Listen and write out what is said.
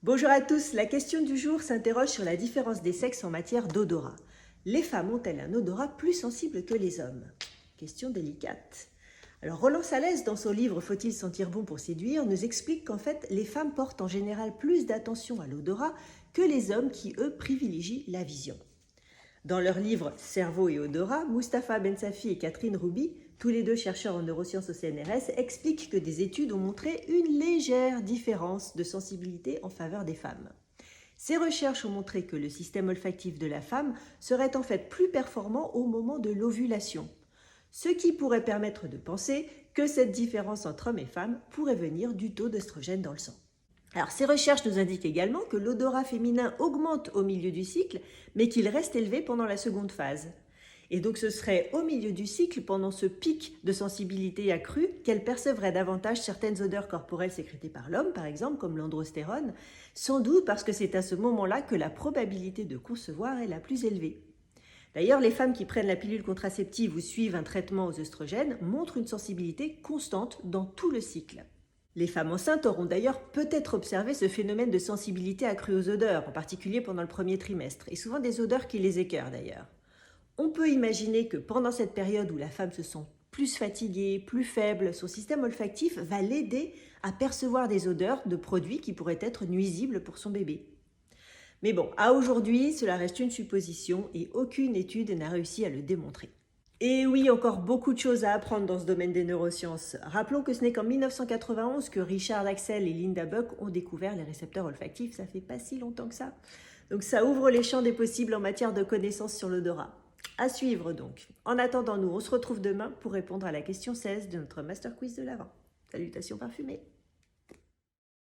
Bonjour à tous, la question du jour s'interroge sur la différence des sexes en matière d'odorat. Les femmes ont-elles un odorat plus sensible que les hommes? Question délicate. Alors Roland Salès, dans son livre Faut-il sentir bon pour séduire, nous explique qu'en fait, les femmes portent en général plus d'attention à l'odorat que les hommes qui, eux, privilégient la vision. Dans leur livre Cerveau et odorat, Mustapha Bensafi et Catherine Rouby, tous les deux chercheurs en neurosciences au CNRS, expliquent que des études ont montré une légère différence de sensibilité en faveur des femmes. Ces recherches ont montré que le système olfactif de la femme serait en fait plus performant au moment de l'ovulation, ce qui pourrait permettre de penser que cette différence entre hommes et femmes pourrait venir du taux d'œstrogène dans le sang. Alors, ces recherches nous indiquent également que l'odorat féminin augmente au milieu du cycle, mais qu'il reste élevé pendant la seconde phase. Et donc ce serait au milieu du cycle, pendant ce pic de sensibilité accrue, qu'elle percevrait davantage certaines odeurs corporelles sécrétées par l'homme, par exemple, comme l'androstérone, sans doute parce que c'est à ce moment-là que la probabilité de concevoir est la plus élevée. D'ailleurs, les femmes qui prennent la pilule contraceptive ou suivent un traitement aux œstrogènes montrent une sensibilité constante dans tout le cycle. Les femmes enceintes auront d'ailleurs peut-être observé ce phénomène de sensibilité accrue aux odeurs, en particulier pendant le premier trimestre, et souvent des odeurs qui les écœurent d'ailleurs. On peut imaginer que pendant cette période où la femme se sent plus fatiguée, plus faible, son système olfactif va l'aider à percevoir des odeurs de produits qui pourraient être nuisibles pour son bébé. Mais bon, à aujourd'hui, cela reste une supposition et aucune étude n'a réussi à le démontrer. Et oui, encore beaucoup de choses à apprendre dans ce domaine des neurosciences. Rappelons que ce n'est qu'en 1991 que Richard Axel et Linda Buck ont découvert les récepteurs olfactifs, ça fait pas si longtemps que ça. Donc ça ouvre les champs des possibles en matière de connaissances sur l'odorat. À suivre donc. En attendant, nous, on se retrouve demain pour répondre à la question 16 de notre Master Quiz de l'Avent. Salutations parfumées!